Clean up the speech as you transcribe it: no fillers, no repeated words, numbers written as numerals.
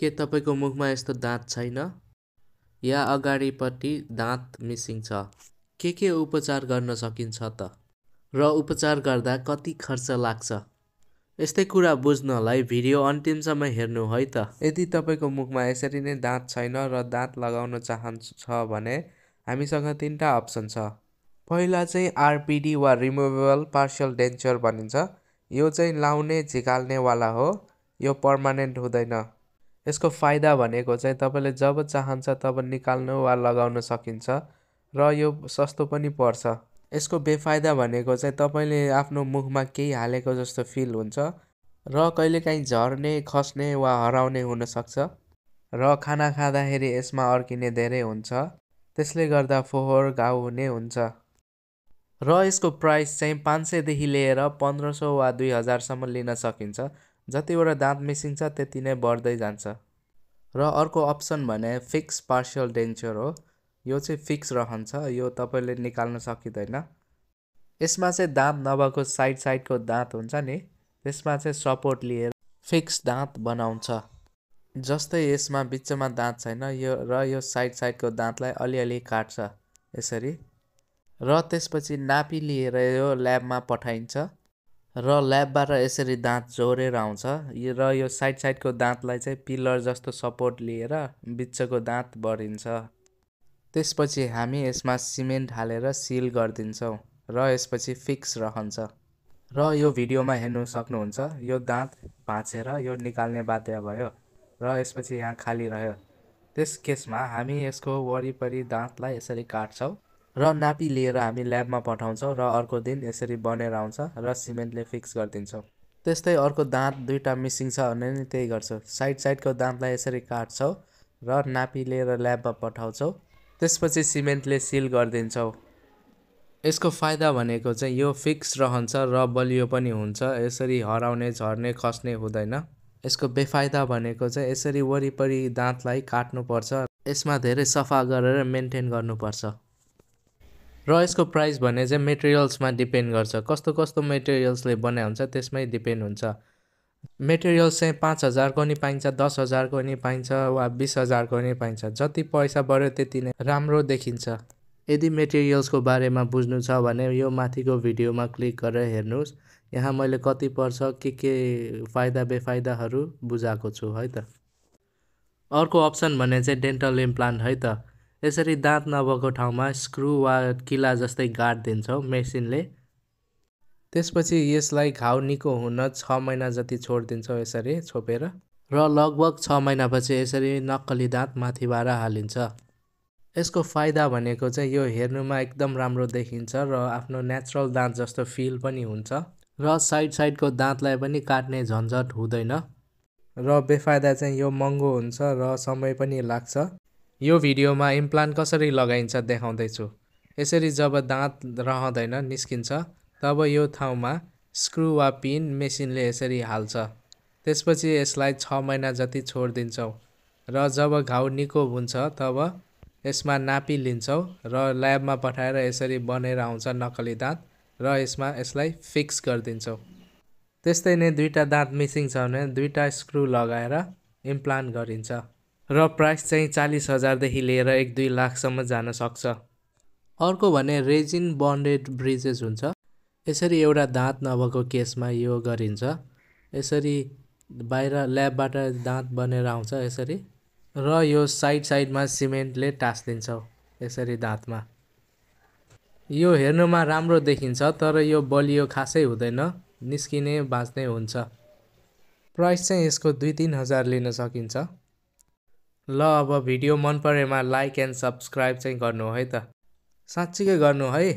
के तपाईको मुखमा यस्तो दाँत छैन? या अगाडिपट्टि दाँत मिसिङ छ? के उपचार गर्न सकिन्छ त? र उपचार गर्दा कति खर्च लाग्छ? यस्तै कुरा बुझ्नलाई भिडियो अन्तिमसम्म हेर्नु है त। यदि तपाईको मुखमा यसरी नै दाँत छैन र दाँत लगाउन चाहन्छ भने हामीसँग 3टा अप्सन छ। पहिला चाहिँ आरपिडी वा रिमुभेबल पार्शियल डेन्चर भनिन्छ। यो चाहिँ लाउने झिकाल्ने वाला हो, यो पर्मानेन्ट हुँदैन। यसको फाइदा भनेको चाहिँ तपाईले जब चाहन्छ तब निकाल्न वा लगाउन सकिन्छ र यो सस्तो पनि पर्छ। यसको बेफाइदा भनेको चाहिँ तपाईले आफ्नो मुखमा केही हालेको जस्तो फिल हुन्छ र कहिलेकाहीँ झर्ने, खस्ने वा हराउने हुन सक्छ र खाना खाँदाखेरि यसमा अड्किने धेरै हुन्छ। त्यसले गर्दा फोहोर घाउ हुने हुन्छ। र यसको प्राइस चाहिँ 500 देखि लिएर 1500 वा 2000 सम्म लिन सकिन्छ। जतिवटा दाँत मिसिङ छ त्यति नै बढ्दै जान्छ। र अर्को अप्सन भने फिक्स पार्शियल डेन्चर हो। यो चाहिँ फिक्स रहन्छ, यो तपाईले निकाल्न सकिँदैन। यसमा चाहिँ दाँत नभएको साइडको दाँत हुन्छ नि, त्यसमा चाहिँ सपोर्ट लिएर फिक्स दाँत बनाउँछ। जस्तै यसमा बिचमा दाँत छैन यो साइडको दाँतलाई अलिअलि काट्छ यसरी। र त्यसपछि नापी लिएर यो ल्याबमा पठाइन्छ र ल्याबबाट यसरी दाँत जोडेर आउँछ र यो साइडको दाँतलाई चाहिँ पिलर जस्तो सपोर्ट लिएर बिचको दाँत बढिन्छ। त्यसपछि हामी यसमा सिमेन्ट हालेर सिल गरिदिन्छौँ र यसपछि फिक्स रहन्छ। र यो भिडियोमा हेर्नु सक्नुहुन्छ, यो दाँत भाँचेर यो निकाल्ने बाध्य भयो र यसपछि यहाँ खाली रह्यो। त्यस केसमा हामी यसको वरिपरि दाँतलाई यसरी काट्छौँ र नापी लिएर हामी ल्याबमा पठाउँछौँ र अर्को दिन यसरी बनेर आउँछ र सिमेन्टले फिक्स गरिदिन्छौँ। त्यस्तै अर्को दाँत 2टा मिसिङ छ भने नि त्यही गर्छौँ। साइडको दाँतलाई यसरी काट्छौँ र नापी लिएर ल्याबमा पठाउँछौँ। त्यसपछि सिमेन्टले सिल गरिदिन्छौँ। यसको फाइदा भनेको चाहिँ यो फिक्स रहन्छ र बलियो पनि हुन्छ। यसरी हराउने, झर्ने, खस्ने हुँदैन। यसको बेफाइदा भनेको चाहिँ यसरी वरिपरि दाँतलाई काट्नुपर्छ। यसमा धेरै सफा गरेर मेन्टेन गर्नुपर्छ। र यसको प्राइस भने चाहिँ मेटेरियल्समा डिपेन्ड गर्छ। कस्तो मेटेरियल्सले बनाए हुन्छ त्यसमै डिपेन्ड हुन्छ। मेटेरियल्स चाहिँ 5000 को नि पाइन्छ, 10,000 को नि पाइन्छ वा 20,000 को नि पाइन्छ। जति पैसा बढ्यो त्यति नै राम्रो देखिन्छ। यदि मेटेरियल्सको बारेमा बुझ्नु छ भने यो माथिको भिडियोमा क्लिक गरेर हेर्नुहोस्। यहाँ मैले कति पर्छ, के फाइदा बेफाइदाहरू बुझाएको छु है त। अर्को अप्सन भने चाहिँ डेन्टल इम्प्लान्ट है त। यसरी दाँत नभएको ठाउँमा स्क्रु वा किला जस्तै गाड्दिन्छौँ मेसिनले। त्यसपछि यसलाई घाउ निको हुन 6 महिना जति छोडिदिन्छौँ यसरी छोपेर र लगभग 6 महिनापछि यसरी नक्कली दाँत माथिबाट हालिन्छ। यसको फाइदा भनेको चाहिँ यो हेर्नुमा एकदम राम्रो देखिन्छ र आफ्नो नेचुरल दाँत जस्तो फिल पनि हुन्छ र साइडको दाँतलाई पनि काट्ने झन्झट हुँदैन। र बेफाइदा चाहिँ यो महँगो हुन्छ र समय पनि लाग्छ। यो भिडियोमा इम्प्लान्ट कसरी लगाइन्छ देखाउँदैछु। यसरी जब दाँत रहँदैन, निस्किन्छ, तब यो ठाउँमा स्क्रु वा पिन मेसिनले यसरी हाल्छ। त्यसपछि यसलाई 6 महिना जति छोडिदिन्छौँ र जब घाउ निको हुन्छ तब यसमा नापी लिन्छौँ र ल्याबमा पठाएर यसरी बनेर आउँछ नक्कली दाँत र यसलाई फिक्स गरिदिन्छौँ। त्यस्तै नै 2टा दाँत मिसिङ छ भने 2टा स्क्रु लगाएर इम्प्लान्ट गरिन्छ र प्राइस चाहिँ 40,000 देखि लिएर 1-2 लाखसम्म जान सक्छ। अर्को भने रेजिन बन्डेड ब्रिजेस हुन्छ। यसरी एउटा दाँत नभएको केसमा यो गरिन्छ। यसरी बाहिर ल्याबबाट दाँत बनेर आउँछ यसरी र यो साइडमा सिमेन्टले टाँसिदिन्छौँ यसरी दाँतमा। यो हेर्नुमा राम्रो देखिन्छ तर यो बलियो खासै हुँदैन, निस्किने बाँच्ने हुन्छ। प्राइस चाहिँ यसको 2-3 हजार लिन सकिन्छ। ल अब भिडियो मन परेमा लाइक एन्ड सब्सक्राइब चाहिँ गर्नु है त। साँच्चीकै गर्नु है।